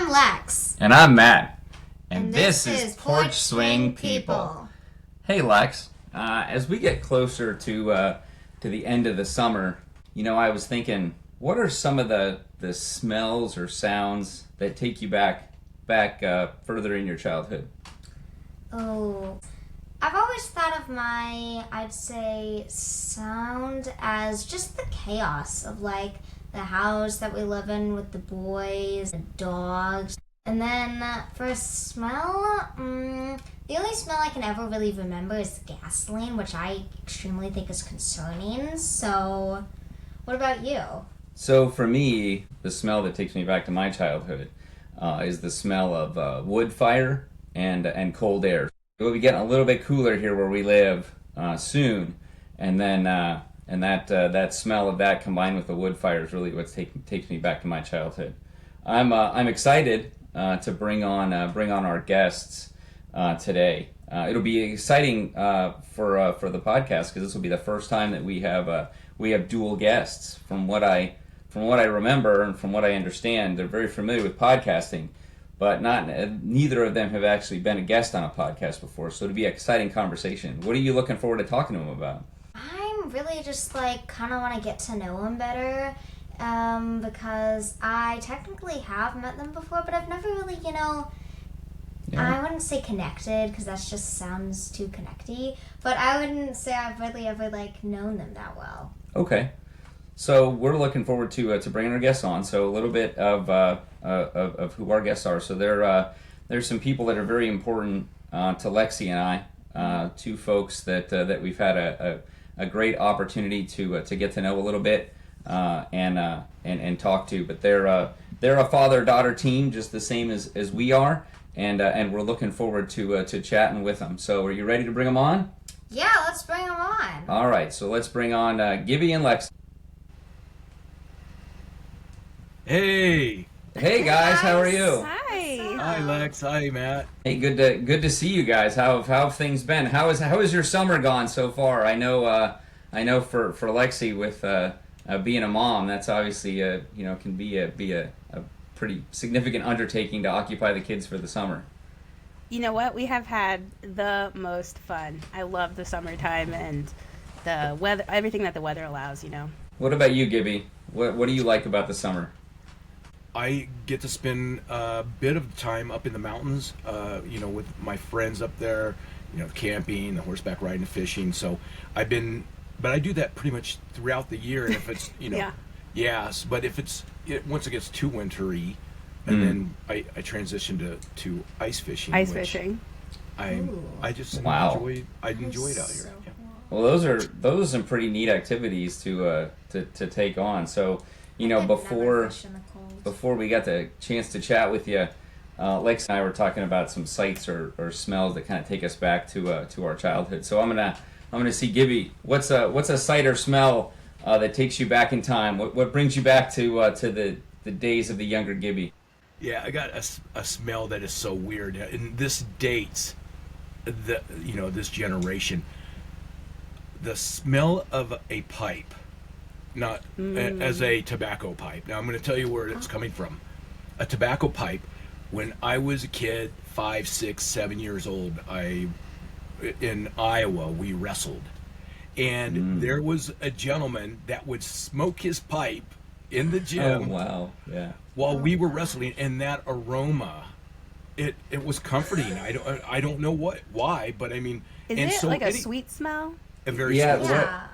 I'm Lex. And I'm Matt. And this is Porch Swing People. Hey Lex, as we get closer to the end of the summer, I was thinking, what are some of the smells or sounds that take you back further in your childhood? Oh, I've always thought of I'd say, sound as just the chaos of the house that we live in with the boys, the dogs. And then for a smell, the only smell I can ever really remember is gasoline, which I extremely think is concerning. So, what about you? So for me, the smell that takes me back to my childhood is the smell of wood fire and cold air. It will be getting a little bit cooler here where we live soon, and then that smell of that combined with the wood fire is really what takes me back to my childhood. I'm excited to bring on our guests today. It'll be exciting for the podcast because this will be the first time that we have dual guests. From what I remember and from what I understand, they're very familiar with podcasting, but neither of them have actually been a guest on a podcast before. So it'll be an exciting conversation. What are you looking forward to talking to them about? I'm really just kind of want to get to know them better. Because I technically have met them before, but I've never really, I wouldn't say connected, because that just sounds too connecty, but I wouldn't say I've really ever, known them that well. Okay. So we're looking forward to bringing our guests on. So a little bit of who our guests are. So there's some people that are very important to Lexie and I, two folks that we've had a great opportunity to get to know a little bit. And talk to, but they're a father-daughter team, just the same as we are, and we're looking forward to chatting with them. So, are you ready to bring them on? Yeah, let's bring them on. All right, so let's bring on Gibby and Lex. Hey guys, how are you? Hi. Hi Lex, hi Matt. Hey, good to see you guys. How have things been? How is your summer gone so far? I know for Lexie with being a mom, that's obviously can be a pretty significant undertaking to occupy the kids for the summer. You know what? We have had the most fun. I love the summertime and the weather, everything that the weather allows. What about you, Gibby? What do you like about the summer? I get to spend a bit of time up in the mountains, with my friends up there, camping, the horseback riding, the fishing. So but I do that pretty much throughout the year. And if it's, Yeah. Yes, but if once it gets too wintry, and then I transition to ice fishing. Ice fishing. I just Wow. enjoy it out here. Yeah. Well, those are some pretty neat activities to take on. So, before we got the chance to chat with you, Lex and I were talking about some sights or smells that kind of take us back to our childhood. So I'm gonna see Gibby. What's a sight or smell that takes you back in time? What brings you back to the days of the younger Gibby? Yeah, I got a smell that is so weird, and this dates this generation. The smell of a pipe, not as a tobacco pipe. Now I'm going to tell you where it's coming from. A tobacco pipe. When I was a kid, 5, 6, 7 years old, in Iowa, we wrestled, and there was a gentleman that would smoke his pipe in the gym. Oh wow! Yeah. While we were wrestling, and that aroma, it was comforting. I don't know why, but I mean, Is and it so like a sweet smell? a very Yeah, sweet. Yeah.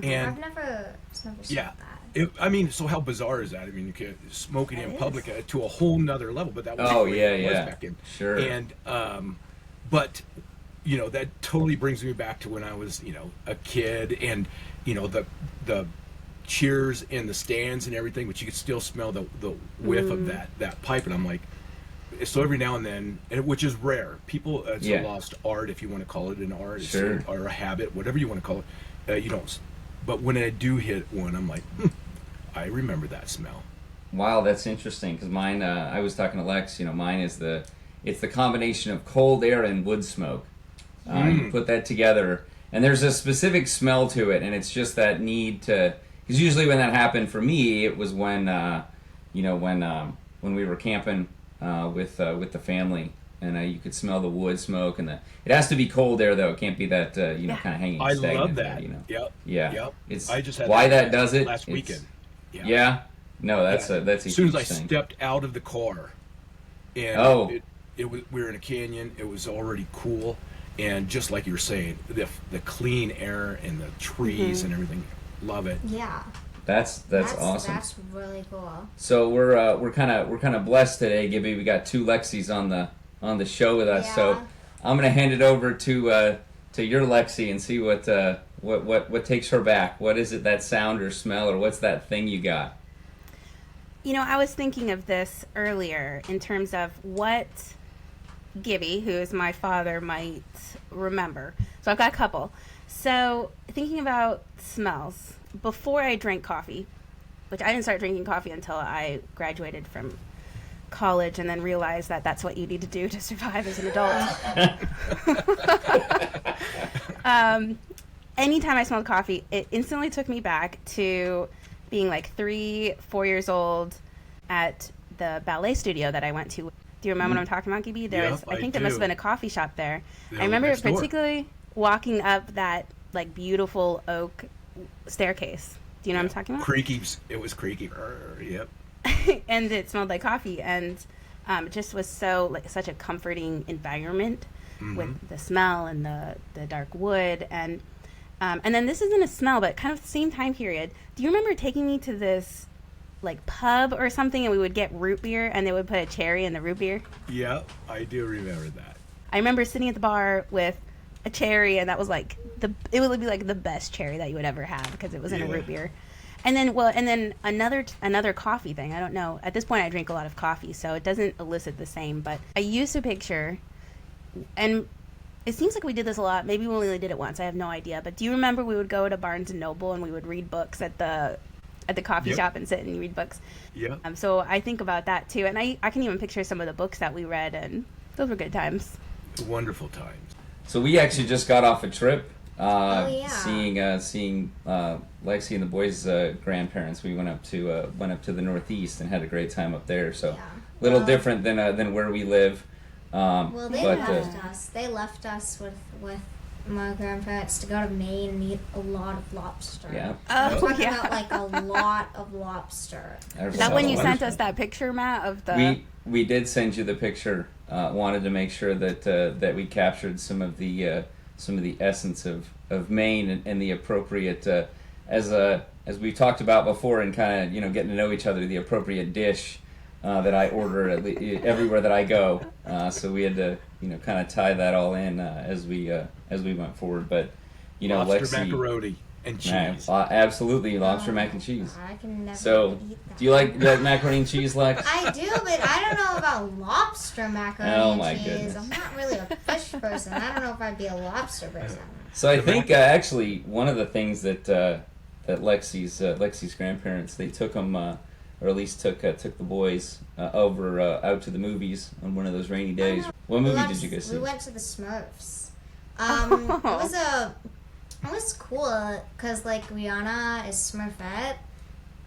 And I've never smelled yeah, that. so how bizarre is that? I mean, you can smoke it in It public to a whole nother level, but that was Oh, the way yeah, it was yeah. back in. Sure. And but that totally brings me back to when I was a kid, and the cheers in the stands and everything, but you could still smell the whiff of that pipe, and I'm like, so every now and then, which is rare. People, it's a lost art, if you want to call it an art, Sure. or a habit, whatever you want to call it. You don't. But when I do hit one, I'm like, I remember that smell. Wow, that's interesting because mine. I was talking to Lex. Mine is it's the combination of cold air and wood smoke. You put that together, and there's a specific smell to it, and it's just that need to. Because usually when that happened for me, it was when we were camping with the family, and you could smell the wood smoke and it has to be cold air though. It can't be that kind of hanging I stagnant love that. air, Yep. Yeah. Yep. It's I just had why that does it last weekend. Yeah. No, that's a as soon as I thing. stepped out of the car, and we were in a canyon. It was already cool, and just like you were saying, the clean air and the trees and everything. Love it. Yeah. That's awesome. That's really cool. So we're kind of blessed today, Gibby. We got two Lexies on the show with us. Yeah. So I'm gonna hand it over to your Lexie and see what takes her back. What is it, that sound or smell, or what's that thing you got? I was thinking of this earlier in terms of what Gibby, who is my father, might remember. So I've got a couple. So thinking about smells, before I drank coffee, which I didn't start drinking coffee until I graduated from college and then realized that that's what you need to do to survive as an adult. Anytime I smelled coffee, it instantly took me back to being like 3-4 years old at the ballet studio that I went to. Do you remember what I'm talking about, Gibby? I think there must have been a coffee shop there. I remember particularly walking up that like beautiful oak staircase. Do you know what I'm talking about? Creaky. It was creaky. Yep. And it smelled like coffee, and it just was such a comforting environment with the smell and the dark wood, and then this isn't a smell, but kind of the same time period. Do you remember taking me to this like pub or something, and we would get root beer, and they would put a cherry in the root beer? Yeah, I do remember that. I remember sitting at the bar with a cherry, and that was like it would be like the best cherry that you would ever have because it was in a root beer. And then another coffee thing. I don't know. At this point, I drink a lot of coffee, so it doesn't elicit the same. But I used to picture, and it seems like we did this a lot. Maybe we only did it once. I have no idea. But do you remember we would go to Barnes and Noble and we would read books at the coffee shop and sit and read books? Yeah. So I think about that too, and I can even picture some of the books that we read, and those were good times. Wonderful times. So we actually just got off a trip. Seeing Lexie and the boys' grandparents. We went up to the Northeast and had a great time up there. So a little different than where we live. Well, they left us. They left us with my grandparents to go to Maine and eat a lot of lobster. Yeah. I'm talking about like a lot of lobster. Is that when you sent us that picture, Matt, of the? We did send you the picture. Wanted to make sure that we captured some of the essence of Maine and the appropriate as we talked about before, and kind of getting to know each other, the appropriate dish that I order everywhere that I go. So we had to kind of tie that all in as we went forward. But lobster Lexie, macaroni and cheese. Absolutely, lobster mac and cheese. I can never eat that. Do you like macaroni and cheese, Lex? I do, but I don't know about lobster macaroni and cheese. Goodness. I'm not really a fish person. I don't know if I'd be a lobster person. So I think actually one of the things that Lexie's grandparents, they took them, or at least took the boys over out to the movies on one of those rainy days. What movie did you guys see? We went to the Smurfs. It was cool because like Rihanna is Smurfette.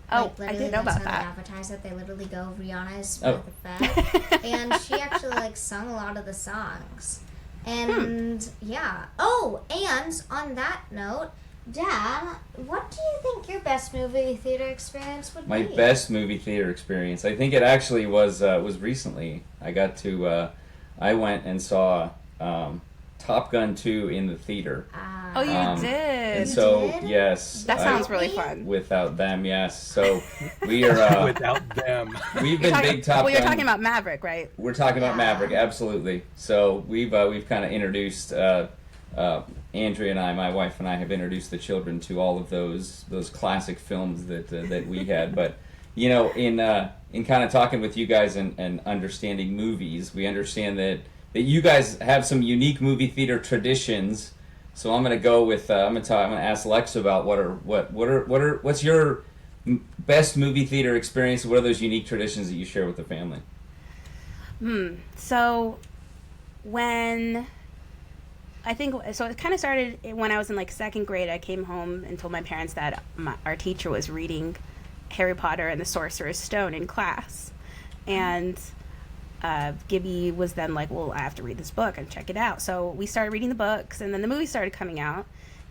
I didn't know about that. That's how they advertise it. They literally go, Rihanna is Smurfette, and she actually like sung a lot of the songs. And yeah. Oh, and on that note, Dad, what do you think your best movie theater experience would be? My best movie theater experience, I think it actually was recently. I went and saw Top Gun 2 in the theater. Oh, you did? And so, yes. That sounds really fun. Without them, yes. So we are... without them. We've been big Top Gun... Well, you're talking about Maverick, right? We're talking about Maverick, absolutely. So we've kind of introduced... Andrea and I, my wife and I, have introduced the children to all of those classic films that we had. But in kind of talking with you guys and understanding movies, we understand that you guys have some unique movie theater traditions. So I'm going to go with I'm going to ask Lex about what's your best movie theater experience. What are those unique traditions that you share with the family? So it kind of started when I was in like second grade. I came home and told my parents that our teacher was reading Harry Potter and the Sorcerer's Stone in class, and Gibby was then like, well, I have to read this book and check it out. So we started reading the books, and then the movie started coming out,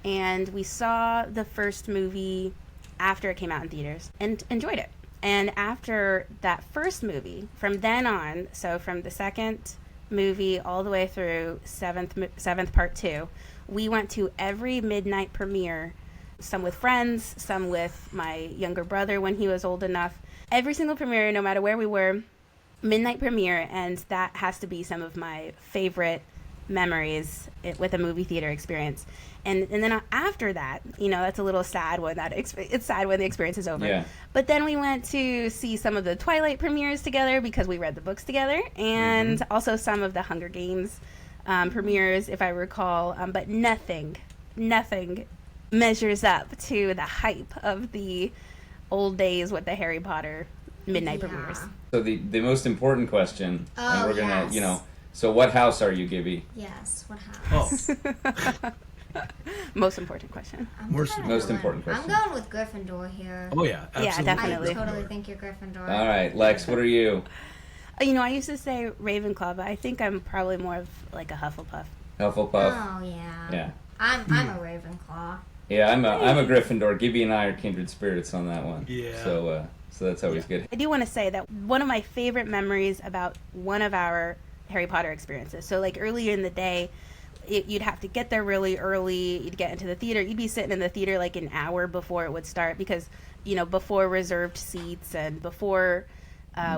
and we saw the first movie after it came out in theaters and enjoyed it. And after that first movie, from then on, so from the second movie all the way through seventh part 2, we went to every midnight premiere, some with friends, some with my younger brother when he was old enough. Every single premiere, no matter where we were, midnight premiere, and that has to be some of my favorite memories with a movie theater experience. And then after that, that's a little sad when it's sad when the experience is over. Yeah. But then we went to see some of the Twilight premieres together because we read the books together, and also some of the Hunger Games premieres, if I recall. But nothing measures up to the hype of the old days with the Harry Potter midnight premieres. So the most important question, and we're gonna, yes. So what house are you, Gibby? Yes, what house? Most important question. Most important question. I'm going with Gryffindor here. Oh yeah, absolutely. Yeah, definitely. I totally think you're Gryffindor. All right, Lex, what are you? I used to say Ravenclaw, but I think I'm probably more of like a Hufflepuff. Hufflepuff. Oh yeah. Yeah. I'm a Ravenclaw. Yeah, I'm a Gryffindor. Gibby and I are kindred spirits on that one. Yeah. So that's always good. I do want to say that one of my favorite memories about one of our Harry Potter experiences. So like earlier in the day, you'd have to get there really early. You'd get into the theater. You'd be sitting in the theater like an hour before it would start because, before reserved seats and before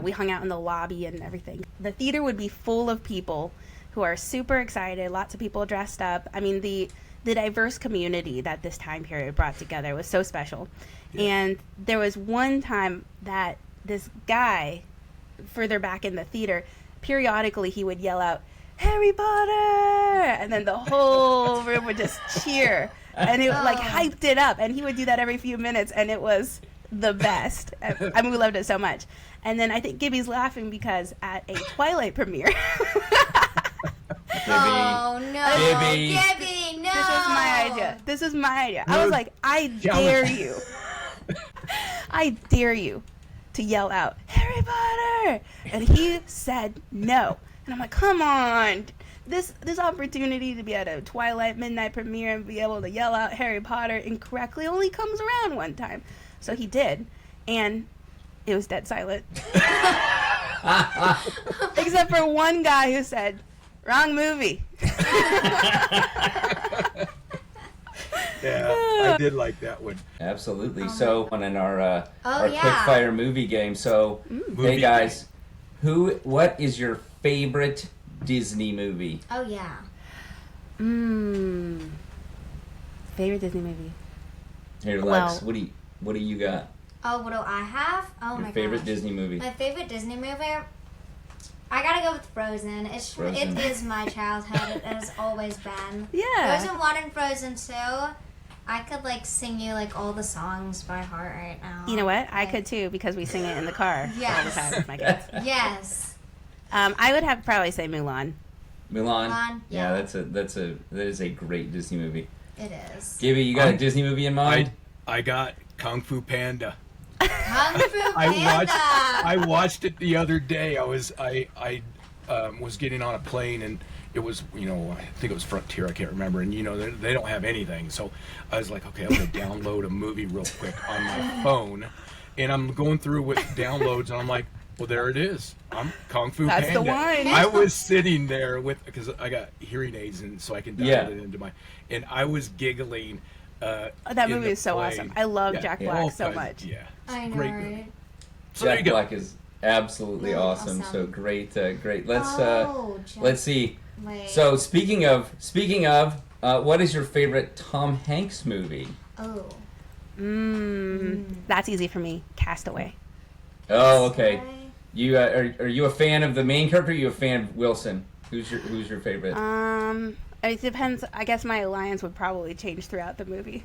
we hung out in the lobby and everything. The theater would be full of people who are super excited. Lots of people dressed up. I mean, the diverse community that this time period brought together was so special. Yeah. And there was one time that this guy further back in the theater, periodically he would yell out, "Harry Potter!" And then the whole room would just cheer. And it like hyped it up. And he would do that every few minutes, and it was the best. I mean, we loved it so much. And then I think Gibby's laughing because at a Twilight premiere... Oh no, Gibby, no! This was my idea. I was like, I dare you. I dare you to yell out, "Harry Potter!" And he said no. And I'm like, come on. This opportunity to be at a Twilight midnight premiere and be able to yell out Harry Potter incorrectly only comes around one time. So he did. And it was dead silent. Except for one guy who said, "Wrong movie." Yeah, I did like that one. Absolutely. So in our quick yeah. fire movie game. So hey guys, what is your favorite Disney movie? Oh yeah. Favorite Disney movie. Here, Lex, what do you got? Oh, what do I have? Oh Your my favorite gosh. Disney movie? My favorite Disney movie? I gotta go with Frozen. Frozen. It is my childhood. It has always been. Yeah. Frozen 1 and Frozen 2. I could sing you all the songs by heart right now. You know what? I could too because we sing it in the car all the Yes. time with my kids. Yes. I would have probably say Mulan. Mulan. Yeah. That is a great Disney movie. It is. Gibby, you got a Disney movie in mind? I got Kung Fu Panda. Kung Fu Panda. I watched it the other day. I was getting on a plane and it was, I think it was Frontier, I can't remember, and they don't have anything. So I was like, okay, I'm gonna download a movie real quick on my phone, and I'm going through with downloads, and I'm like, well, there it is. I'm Kung Fu Panda. That's the one. I was sitting there because I got hearing aids, and so I can download it into and I was giggling. That movie is so plane. awesome. I love Jack Black so much. Yeah, I know, great right? movie. So there Jack you go. Black is absolutely Really awesome. awesome. So great. Let's Jack- let's see. Wait. So speaking of, what is your favorite Tom Hanks movie? Oh. That's easy for me. Castaway. Oh, okay. You are you a fan of the main character? Or are you a fan of Wilson? Who's your favorite? It depends. I guess my alliance would probably change throughout the movie.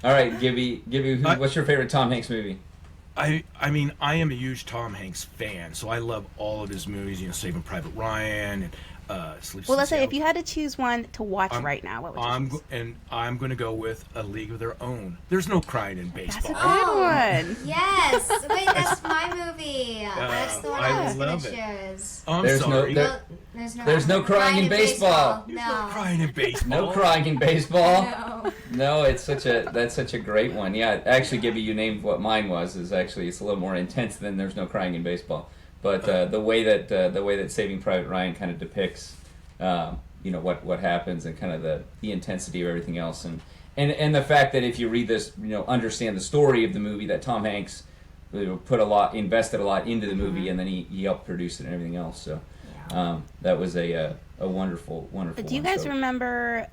All right, Gibby, what's your favorite Tom Hanks movie? I mean, I am a huge Tom Hanks fan, so I love all of his movies. Saving Private Ryan, Sleeps Well, in let's say if Seattle. you had to choose one to watch I'm- right now, what would you choose? I'm going to go with A League of Their Own. There's no crying in That's baseball. a good one. Yes. Wait, that's my movie. That's the one I I was gonna love it. choose. Oh, I'm There's sorry. no- There's no crying in baseball. There's no crying in baseball. No crying in baseball. No. No, that's such a great one. Yeah, actually, Gibby, you named what mine was. Is actually it's a little more intense than There's No Crying in Baseball. But the way that Saving Private Ryan kind of depicts, what happens and kind of the intensity of everything else, and the fact that if you read this, understand the story of the movie, that Tom Hanks invested a lot into the movie, and then he helped produce it and everything else. So that was a wonderful Do you one. guys So remember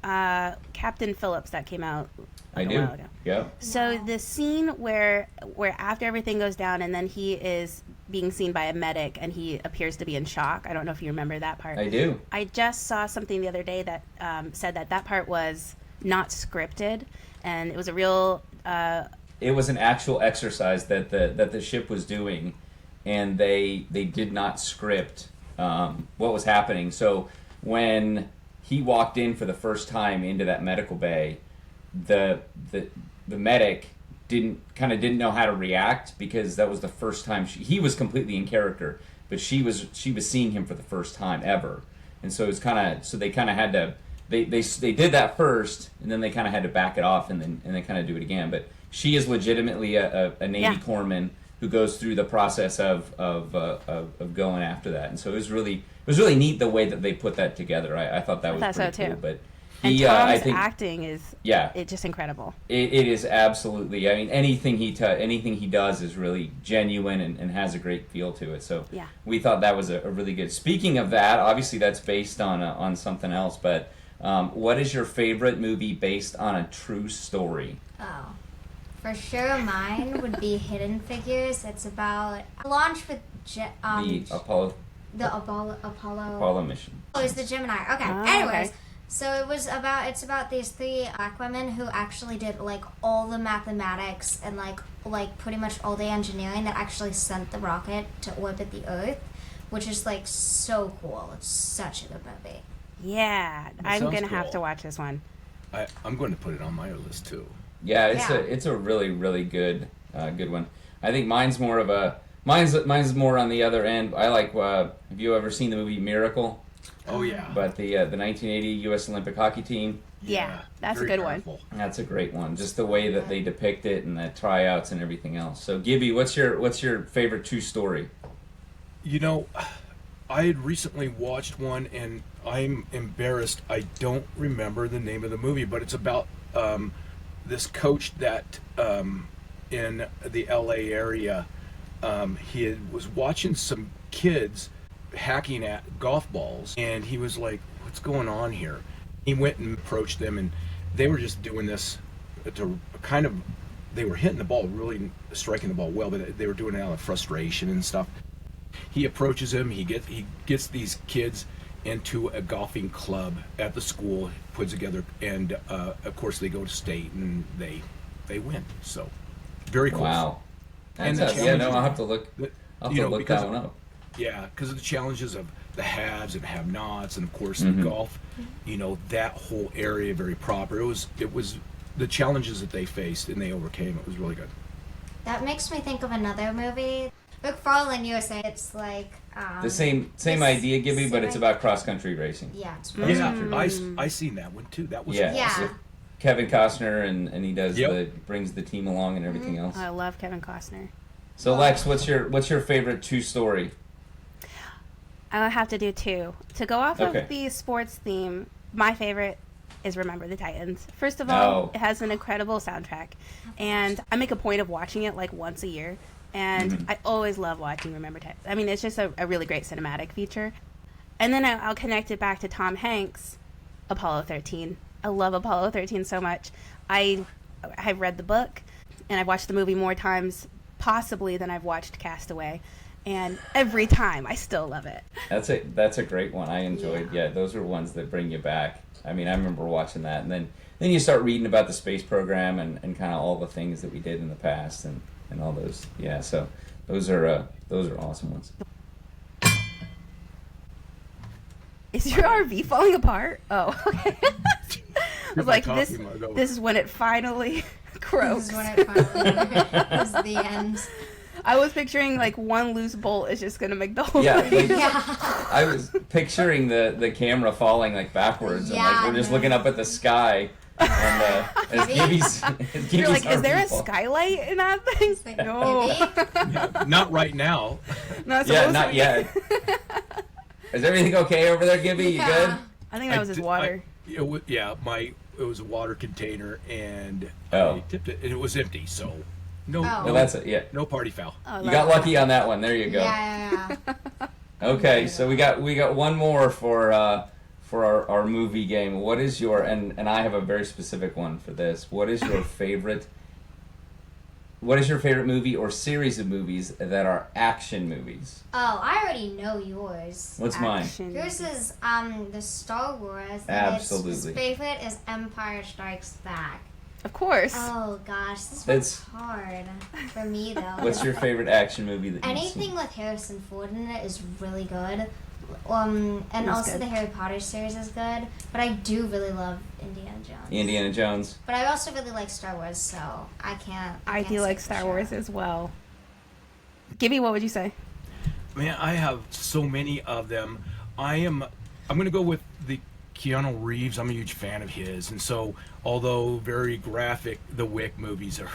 Captain Phillips that came out I a do. while ago? Yeah. So the scene where after everything goes down and then he is being seen by a medic and he appears to be in shock. I don't know if you remember that part. I do. I just saw something the other day that said that part was not scripted and it was a real. It was an actual exercise that the ship was doing, and they did not script what was happening. So when he walked in for the first time into that medical bay, the medic didn't know how to react, because that was the first time he was completely in character, but she was seeing him for the first time ever, and so it was they had to they did that first, and then they kind of had to back it off and then kind of do it again. But she is legitimately a Navy corpsman who goes through the process of going after that, and so it was really neat the way that they put that together. I thought that was pretty cool. But and Tom's acting is it's just incredible. It is absolutely. I mean, anything he does is really genuine and has a great feel to it. So we thought that was a really good. Speaking of that, obviously that's based on something else. But what is your favorite movie based on a true story? Oh, for sure, mine would be Hidden Figures. It's about a launch with the Apollo mission. Oh, it's the Gemini. Okay. Anyways. Okay. So it's about these three black women who actually did like all the mathematics and like pretty much all the engineering that actually sent the rocket to orbit the Earth, which is like so cool. It's such a good movie. Yeah, I'm gonna have to watch this one. I'm going to put it on my list too. Yeah, it's a really really good one. I think mine's more on the other end. I like. Have you ever seen the movie Miracle? Oh yeah. But the 1980 U.S. Olympic hockey team. Yeah, that's a good powerful one. That's a great one. Just the way that they depict it and the tryouts and everything else. So Gibby, what's your favorite true story? I had recently watched one, and I'm embarrassed. I don't remember the name of the movie, but it's about this coach that in the L.A. area, he was watching some kids hacking at golf balls, and he was like, what's going on here? He went and approached them, and they were just doing this to they were hitting the ball, really striking the ball well, but they were doing it out of frustration and stuff. He approaches them, he gets these kids into a golfing club at the school, puts together, and of course they go to state and they win. So very cool. Wow. And I'll have to look that one up. Yeah, because of the challenges of the haves and have-nots, and of course in golf, that whole area very proper. It was the challenges that they faced and they overcame. It was really good. That makes me think of another movie. McFarlane USA. It's like the same idea, Gibby, but it's about cross-country racing. Yeah, it's I seen that one too. That was So Kevin Costner and he does brings the team along and everything else. I love Kevin Costner. So Lex, what's your favorite true story? I'll have to do two. To go off of the sports theme, my favorite is Remember the Titans. First of all, it has an incredible soundtrack, and I make a point of watching it like once a year, and I always love watching Remember Titans. I mean, it's just a really great cinematic feature. And then I'll connect it back to Tom Hanks' Apollo 13. I love Apollo 13 so much. I've read the book, and I've watched the movie more times possibly than I've watched Castaway. And every time, I still love it. That's a great one. I enjoyed. Yeah, those are ones that bring you back. I mean, I remember watching that, and then you start reading about the space program and kind of all the things that we did in the past and all those. Yeah, so those are awesome ones. Is your RV falling apart? Oh, okay. I was like, this is when it finally croaks. This is when it finally is the end. I was picturing like one loose bolt is just gonna make the whole thing. I was picturing the camera falling like backwards, and like we're just looking up at the sky. And as Gibby's You're like, is there a skylight in that thing? Like, no. Yeah, not right now. Not yet. Is everything okay over there, Gibby? You good? I think that was his water. It was a water container, and Oh. I tipped it, and it was empty. So no, that's it. Yeah. no party foul. Oh, You got lucky on that one. There you go. Yeah. Okay, so we got one more for our movie game. What is your and I have a very specific one for this. What is your favorite movie or series of movies that are action movies? Oh, I already know yours. What's mine? Yours is the Star Wars. Absolutely. His favorite is Empire Strikes Back. Of course. Oh gosh, this one's hard for me though. What's your favorite action movie that you've Anything seen? with Harrison Ford in it is really good. And That's also good. the Harry Potter series is good. But I do really love Indiana Jones. Indiana Jones. But I also really like Star Wars, so I can't. I do say like for Star sure. Wars as well. Gibby, what would you say? Man, I have so many of them. I'm going to go with the Keanu Reeves. I'm a huge fan of his, and so although very graphic, the Wick movies are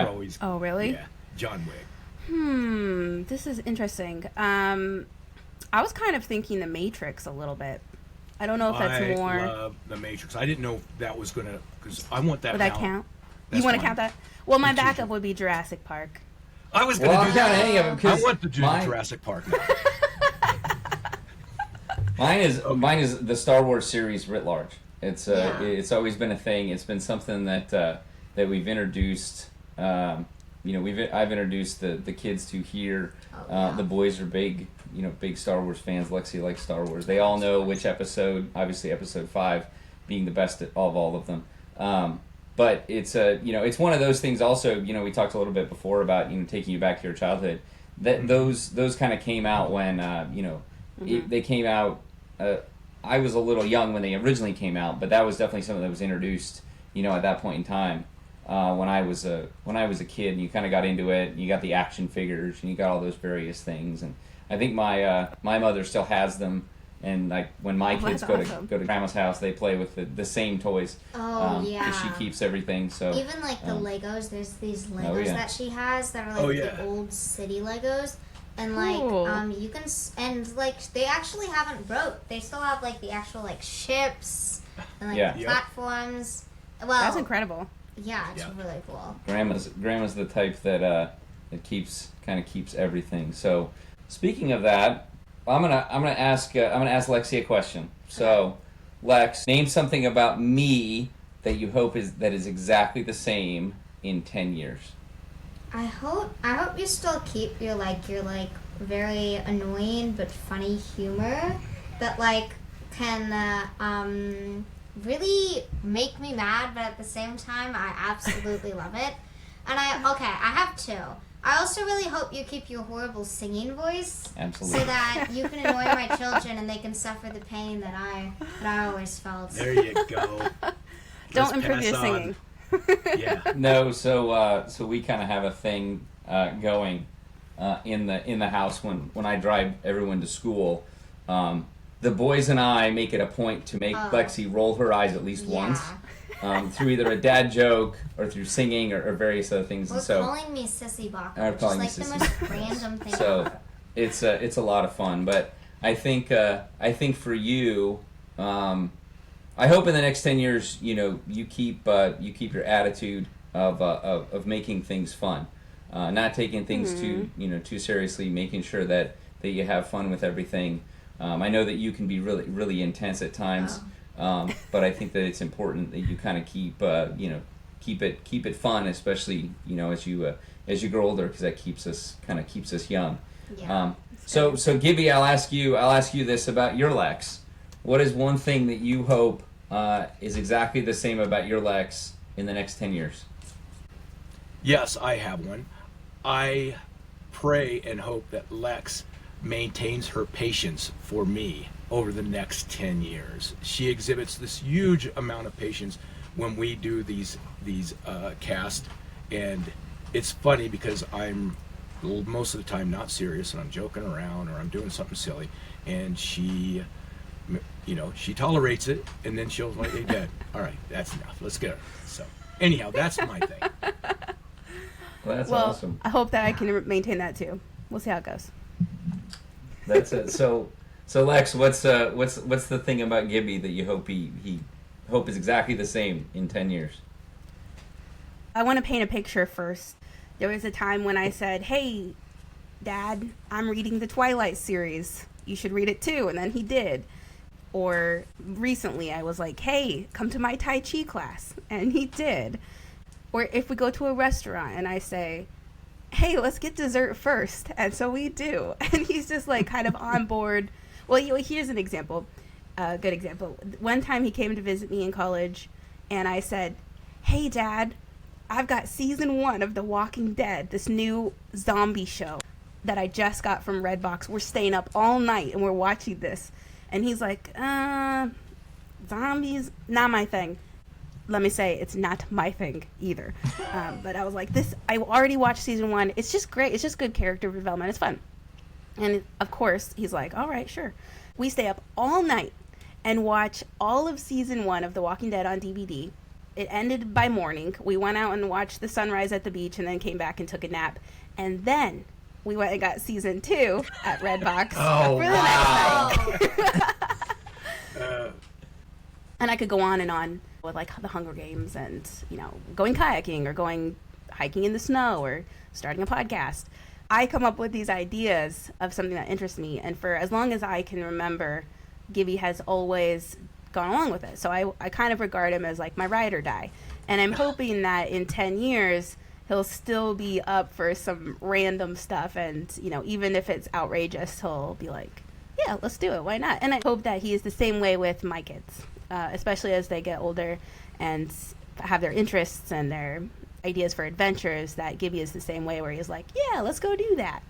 always. Oh, really? Yeah, John Wick. This is interesting. I was kind of thinking The Matrix a little bit. I don't know if that's more. I love The Matrix. I didn't know that was gonna, because I want that. Would now. that count? That's You want to fine. count that? Well, my Me too. backup would be Jurassic Park. I was gonna Well, do I'm counting any of them I because want to do Jurassic Park now. mine is the Star Wars series writ large. It's always been a thing. It's been something that we've introduced. I've introduced the kids to here. The boys are big Star Wars fans. Lexie likes Star Wars. They all know which episode. Obviously, episode 5 being the best of all of them. But it's it's one of those things. Also, we talked a little bit before about taking you back to your childhood. That those kind of came out when they came out. I was a little young when they originally came out, but that was definitely something that was introduced, at that point in time. When I was a kid, and you kind of got into it, and you got the action figures, and you got all those various things. And I think my mother still has them. And like when my kids go to grandma's house, they play with the same toys. Oh, yeah. 'Cause she keeps everything. So Even like the Legos, there's these Legos that she has that are like the old city Legos. And like you can and like they actually haven't broke. They still have like the actual like ships and like the platforms. Well, That's incredible. Yeah, it's really cool. Grandma's the type that keeps everything. So speaking of that, I'm gonna ask Lexie a question. So, Lex, name something about me that you hope is exactly the same in 10 years. I hope you still keep your very annoying but funny humor that like can really make me mad, but at the same time I absolutely love it. And I have two. I also really hope you keep your horrible singing voice. Absolutely. So that you can annoy my children and they can suffer the pain that I always felt. There you go. Don't improve your singing. Yeah. No, so we kind of have a thing going in the house when I drive everyone to school. The boys and I make it a point to make Lexie roll her eyes at least once. Through either a dad joke or through singing or various other things. Or And so calling me Sissy Baka, Or which is calling me like the Sissy. most random thing So ever. it's a lot of fun. But I think for you, I hope in the next 10 years, you keep your attitude of making things fun, not taking things too seriously, making sure that you have fun with everything. I know that you can be really really intense at times. But I think that it's important that you kind of keep it fun, especially as you grow older, because that keeps us young. Yeah. So Gibby, I'll ask you this about your Lex. What is one thing that you hope is exactly the same about your Lex in the next 10 years? Yes, I have one. I pray and hope that Lex maintains her patience for me over the next 10 years. She exhibits this huge amount of patience when we do these casts, and it's funny because I'm most of the time not serious and I'm joking around or I'm doing something silly, and she, you know, she tolerates it, and then she'll like, hey Dad, all right, that's enough, let's get her. So anyhow, that's my thing. Well, that's Well, awesome. I hope that I can maintain that too. We'll see how it goes. That's it. So Lex, what's the thing about Gibby that you hope he hope is exactly the same in 10 years? I want to paint a picture first. There was a time when I said, "Hey, Dad, I'm reading the Twilight series. You should read it too." And then he did. Or recently I was like, "Hey, come to my Tai Chi class." And he did. Or if we go to a restaurant and I say, "Hey, let's get dessert first." And so we do. And he's just like kind of on board. Well, here's an example. A good example. One time he came to visit me in college and I said, "Hey, Dad, I've got season 1 of The Walking Dead, this new zombie show that I just got from Redbox. We're staying up all night and we're watching this." And he's like, "Zombies, not my thing." Let me say, it's not my thing either. But I was like, I already watched season 1. It's just great. It's just good character development. It's fun. And of course, he's like, "All right, sure." We stay up all night and watch all of season 1 of The Walking Dead on DVD. It ended by morning. We went out and watched the sunrise at the beach and then came back and took a nap. And then we went and got season 2 at Redbox Oh, for the wow. next night. And I could go on and on with like the Hunger Games and, you know, going kayaking or going hiking in the snow or starting a podcast. I come up with these ideas of something that interests me, and for as long as I can remember, Gibby has always gone along with it. So I kind of regard him as like my ride or die. And I'm hoping that in 10 years, he'll still be up for some random stuff, and, you know, even if it's outrageous, he'll be like, "Yeah, let's do it. Why not?" And I hope that he is the same way with my kids, especially as they get older and have their interests and their ideas for adventures, that Gibby is the same way where he's like, "Yeah, let's go do that."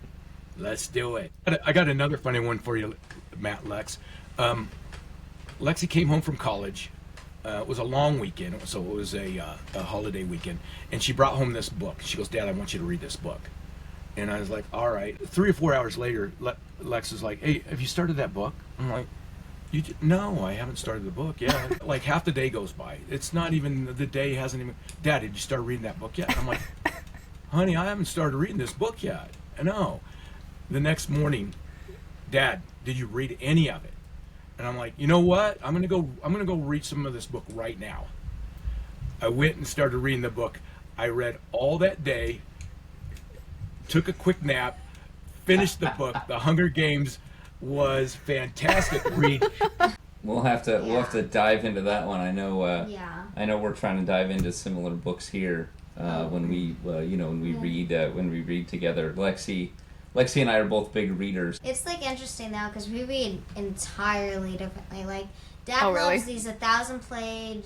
Let's do it. I got another funny one for you, Matt, Lex. Lexie came home from college. It was a long weekend, so it was a holiday weekend, and she brought home this book. She goes, "Dad, I want you to read this book." And I was like, "All right." 3 or 4 hours later, Lex is like, "Hey, have you started that book?" I'm like, "No, I haven't started the book yet." Like half the day goes by. It's not even, the day hasn't even, "Dad, did you start reading that book yet?" I'm like, "Honey, I haven't started reading this book yet." No. The next morning, "Dad, did you read any of it?" And I'm like, "You know what? I'm gonna go read some of this book right now." I went and started reading the book. I read all that day, took a quick nap, finished the book. The Hunger Games was fantastic read. We'll have to dive into that one. I know we're trying to dive into similar books here when we read together. Lexie and I are both big readers. It's like interesting though because we read entirely differently. Like Dad Oh, really? loves these 1,000-page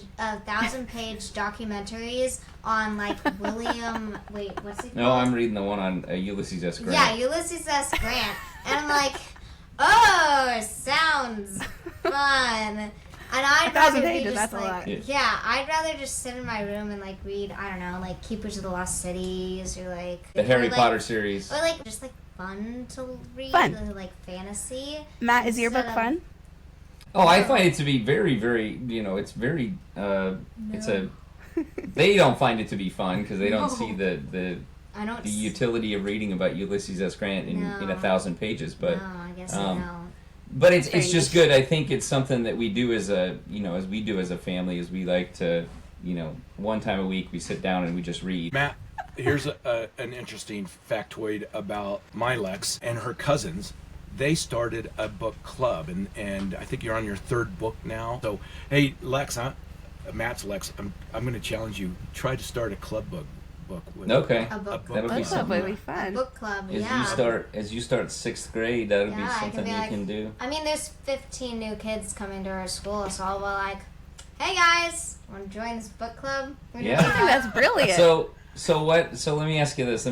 documentaries on like William. Wait, what's it called? No, I'm reading the one on Ulysses S. Grant. Yeah, Ulysses S. Grant, and I'm like, oh, sounds fun. And I'd 1,000 rather be pages, just that's a like, lot. yeah, I'd rather just sit in my room and like read, I don't know, like Keepers of the Lost Cities or like The Harry or, like, Potter series. or like just like fun to read, Fun. like fantasy. Matt, is your book Instead of- fun? Oh, I find it to be very, very, it's very, they don't find it to be fun because they don't No. see the I don't. utility of reading about Ulysses S. Grant in No. 1,000 pages. But No, I guess um, I don't. but it's Very just niche. good. I think it's something that we do as a family, is we like to, one time a week we sit down and we just read. Matt, here's an interesting factoid about my Lex and her cousins. They started a book club, and I think you're on your 3rd book now. So, hey, Lex, Matt's Lex, I'm going to challenge you. Try to start a club book with Okay. A book That'll be Book club something. would be A fun. book club, As yeah. you start 6th grade, that'll be Yeah, I something be you like, can do. I mean, there's 15 new kids coming to our school, so I'll be like, "Hey guys, want to join this book club?" We're gonna Yeah. do I think that." that's brilliant. So let me ask you this.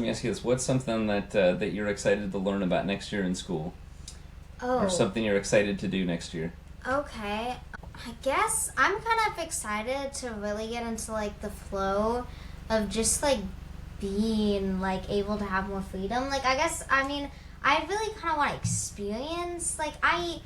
What's something that you're excited to learn about next year in school? Oh. or something you're excited to do next year? Okay. I guess I'm kind of excited to really get into like the flow of just like being like able to have more freedom. Like I really kind of want to experience like I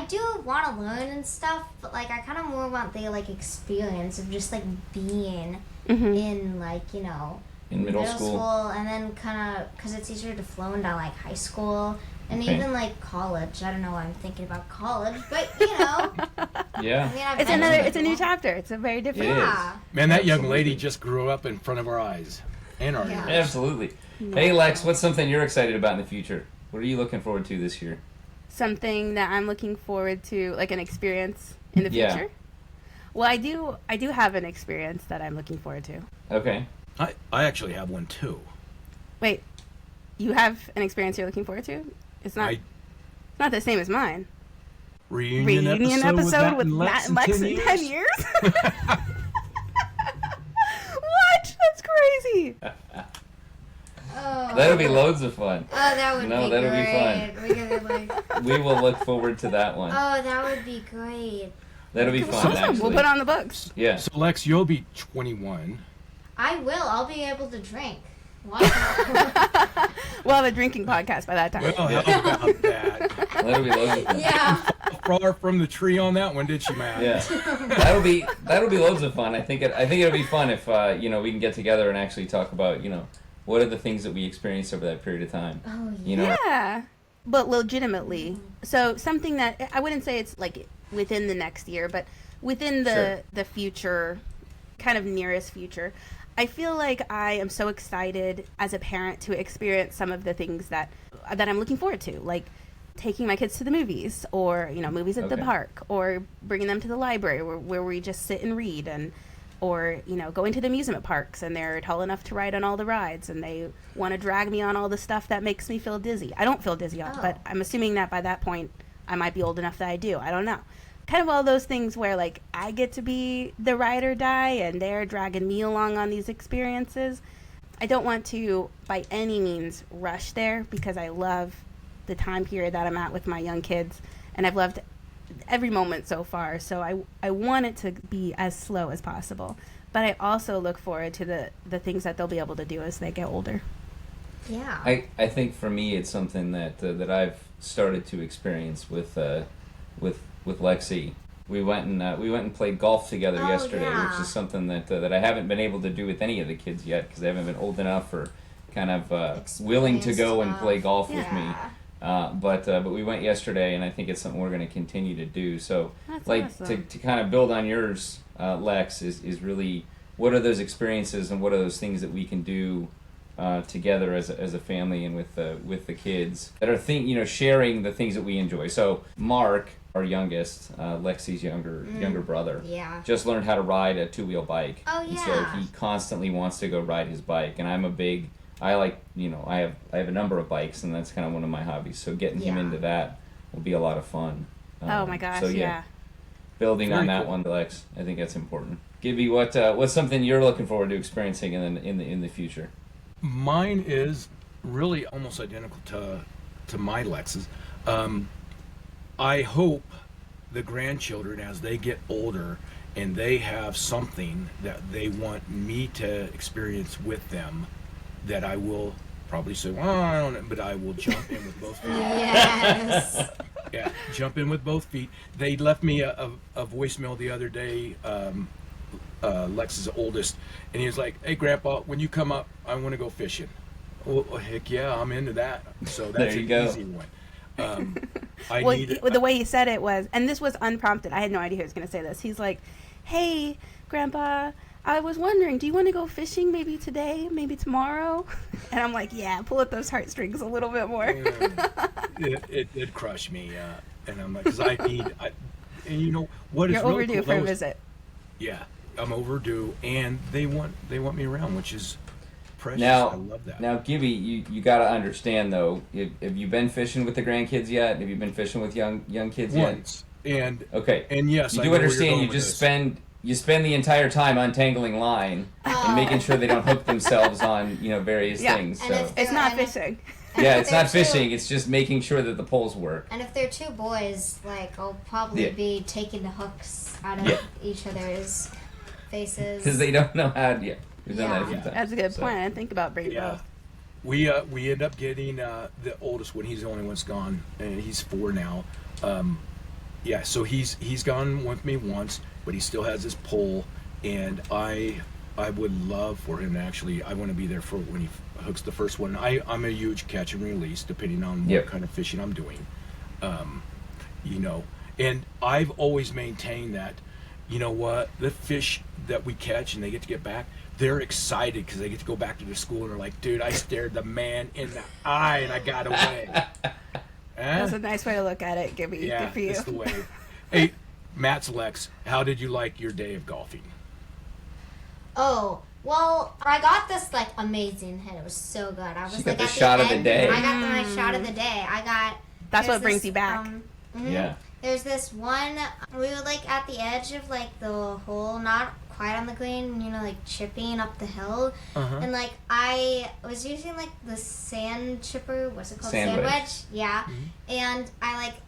do want to learn and stuff, but like I kind of more want the like experience of just like being in like, you know, In middle school? and then kind of because it's easier to flow into like high school and Okay. even like college. I don't know why I'm thinking about college, but you know. Yeah. I mean, I've It's been another. to It's a new school. chapter. It's a very different. It is. Yeah. Man, that young Absolutely. lady just grew up in front of our eyes and our Yeah. ears. Absolutely. Hey, Lex, what's something you're excited about in the future? What are you looking forward to this year? Something that I'm looking forward to, like an experience in the Yeah. future. Well, I do have an experience that I'm looking forward to. Okay. I actually have one too. Wait, you have an experience you're looking forward to? It's not. I- It's not the same as mine. Reunion episode with Matt and Lex in 10 years? What? That's crazy. Oh. That'll be loads of fun. Oh, that would No, be that'll be great. fun. We could like. We will look forward to that one. Oh, that would be great. That'll be fun, Awesome. actually. We'll put it on the books. Yeah. So Lex, you'll be 21. I will. I'll be able to drink. Wow. We'll have a drinking podcast by that time. Well, how about that? That'll be loads of fun. yeah. Far from the tree on that one, did she, Matt? Yeah. That'll be loads of fun. I think it'll be fun if you know, we can get together and actually talk about, you know, what are the things that we experienced over that period of time. Oh, You know. Yeah, but legitimately. So something that I wouldn't say it's like within the next year, but within the future, kind of nearest future. I feel like I am so excited as a parent to experience some of the things that I'm looking forward to, like taking my kids to the movies, or you know, movies at the Okay. park, or bringing them to the library where we just sit and read, and or you know, going to the amusement parks and they're tall enough to ride on all the rides and they want to drag me on all the stuff that makes me feel dizzy. I don't feel dizzy on, but I'm assuming that by that point I might be old enough that I do. I don't know. Kind of all those things where like I get to be the ride or die and they're dragging me along on these experiences. I don't want to by any means rush there because I love the time period that I'm at with my young kids, and I've loved every moment so far. So I want it to be as slow as possible, but I also look forward to the things that they'll be able to do as they get older. Yeah. I think for me it's something that I've started to experience with Lexie. We went and played golf together Oh, yesterday, yeah. which is something that I haven't been able to do with any of the kids yet because they haven't been old enough or kind of willing to go and play golf with me. Yeah. But we went yesterday, and I think it's something we're going to continue to do. So, That's like awesome. to kind of build on yours, Lex, is really what are those experiences and what are those things that we can do together as a family and with the kids that are sharing the things that we enjoy. So Mark, our youngest, Lexie's younger brother, Yeah. just learned how to ride a two-wheel bike. Oh, And so yeah. he constantly wants to go ride his bike, and I have a number of bikes, and that's kind of one of my hobbies. So getting him Yeah. into that will be a lot of fun. Oh my gosh, so yeah. Building Very on that cool. one, Lex, I think that's important. Gibby, what's something you're looking forward to experiencing in the future? Mine is really almost identical to my Lex's. I hope the grandchildren, as they get older and they have something that they want me to experience with them, that I will probably say, well, I don't know, but I will jump in with both feet. Yes. Yeah, jump in with both feet. They left me a voicemail the other day, Lex's oldest, and he was like, "Hey, Grandpa, when you come up, I want to go fishing." Well, heck yeah, I'm into that. So that's There you an go. easy one. I Well, need the way he said it was, and this was unprompted. I had no idea he was going to say this. He's like, "Hey, Grandpa, I was wondering, do you want to go fishing maybe today, maybe tomorrow?" And I'm like, "Yeah, pull at those heartstrings a little bit more." it did crush me, and I'm like, because and you know what is You're really overdue cool, for a though, is- visit. Yeah, I'm overdue, and they want me around, which is precious. I love that. Now, Gibby, you got to understand though. Have you been fishing with the grandkids yet? Have you been fishing with young kids Once, and yet? Okay. and yes, You I do know where you're understand. going You with just this. spend the entire time untangling line and making sure they don't hook themselves on various Yeah. things. And So if It's not And- fishing. Yeah, it's not They're two- fishing. It's just making sure that the poles work. And if they're two boys, like, I'll probably be taking the hooks out of each other's faces. Because they don't know how to. Yeah, we've done that a few Yeah. times. That's a good point. I didn't think about bringing both. We end up getting the oldest one. He's the only one that's gone, and he's 4 now. So he's gone with me once, but he still has his pole, and I would love for him to actually. I want to be there for when he hooks the first one. I'm a huge catch and release, depending on what kind of fishing I'm doing. And I've always maintained that. You know what? The fish that we catch and they get back, they're excited because they get to go back to their school and they're like, dude, I stared the man in the eye and I got away. That's a nice way to look at it, Gibby. Yeah, Good for you. that's the way. Hey, Matt's Lex, how did you like your day of golfing? Oh, well, I got this, like, amazing hit. It was so good. I was, She like, got the at shot the of the end, day. I got my shot of the day. That's what there's brings this, you back. Yeah. There's this one, we were, like, at the edge of, like, the hole, not quite on the green, like, chipping up the hill. And, like, I was using, like, the sand chipper, what's it called? Sand wedge. Yeah. And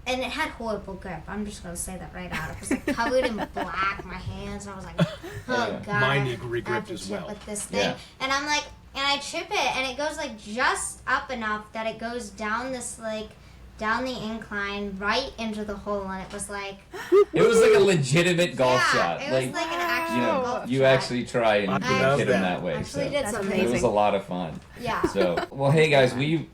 and it had horrible grip. I'm just going to say that right out. It was, like, covered in black, my hands, and I was like, oh, God. Mine I have regripped to as chip well. with this thing. Yeah. And I'm like, and I chip it, and it goes, like, just up enough that it goes down this, like, down the incline right into the hole, and it was like It was like a legitimate golf shot. It was like an actual golf you shot. actually try and love hit them that. that way. Actually So did That's something. it was amazing. a lot of fun. Yeah. So, well, hey guys, we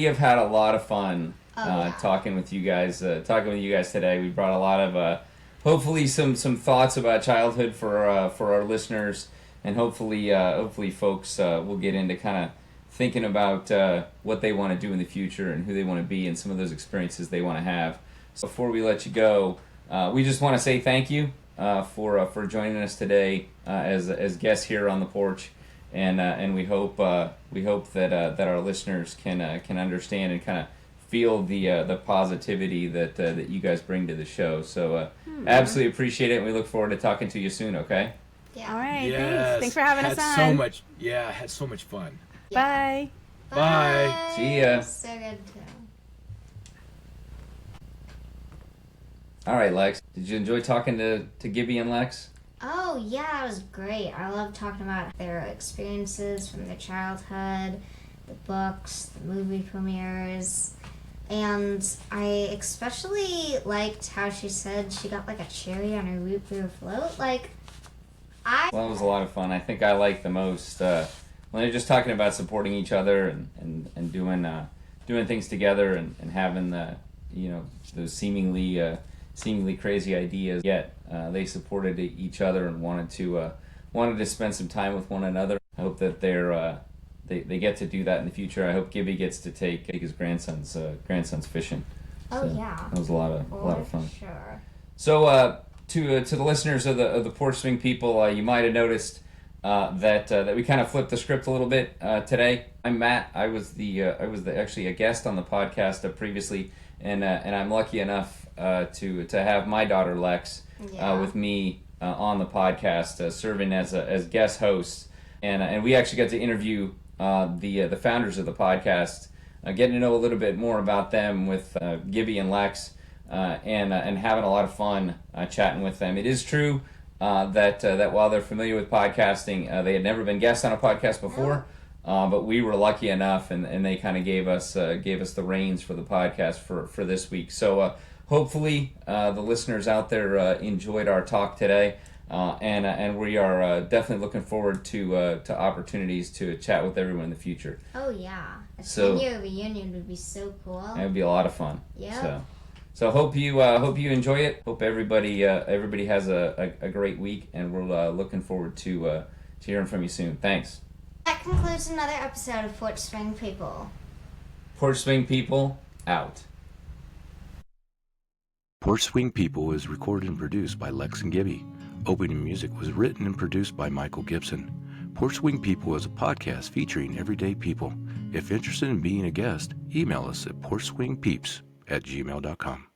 have had a lot of fun yeah. talking with you guys today. We brought a lot of hopefully some thoughts about childhood for our listeners, and hopefully folks will get into kind of thinking about what they want to do in the future and who they want to be and some of those experiences they want to have. So before we let you go, we just want to say thank you for joining us today as guests here on the porch, and we hope that our listeners can understand and kind of feel the positivity that you guys bring to the show. So absolutely appreciate it, and we look forward to talking to you soon. Okay. Yeah. All right, Yes. thanks for having us had on. had so much fun. Bye. Bye. See ya. So good too. All right, Lex. Did you enjoy talking to Gibby and Lex? Oh yeah, it was great. I love talking about their experiences from their childhood, the books, the movie premieres, and I especially liked how she said she got like a cherry on her root beer float. Well, it was a lot of fun. I think I liked the most when they're just talking about supporting each other and doing things together and having those seemingly crazy ideas. Yet they supported each other and wanted to spend some time with one another. I hope that they get to do that in the future. I hope Gibby gets to take his grandsons fishing. Oh So yeah. that was a lot of fun. For sure. So to the listeners of the Porch Swing people, you might have noticed that we kind of flipped the script a little bit today. I'm Matt. I was actually a guest on the podcast previously, and I'm lucky enough to have my daughter Lex with me on the podcast, serving as guest host, and we actually got to interview the founders of the podcast, getting to know a little bit more about them with Gibby and Lex. And having a lot of fun chatting with them. It is true that while they're familiar with podcasting, they had never been guests on a podcast before. But we were lucky enough, and they kind of gave us the reins for the podcast for this week. So hopefully the listeners out there enjoyed our talk today, and we are definitely looking forward to opportunities to chat with everyone in the future. Oh yeah. A So- 10-year reunion would be so cool. It would be a lot of fun. Yeah. So hope you enjoy it. Hope everybody has a great week, and we're looking forward to hearing from you soon. Thanks. That concludes another episode of Porch Swing People. Porch Swing people out. Porch Swing People is recorded and produced by Lex and Gibby. Opening music was written and produced by Michael Gibson. Porch Swing People is a podcast featuring everyday people. If interested in being a guest, email us at porchswingpeeps@gmail.com.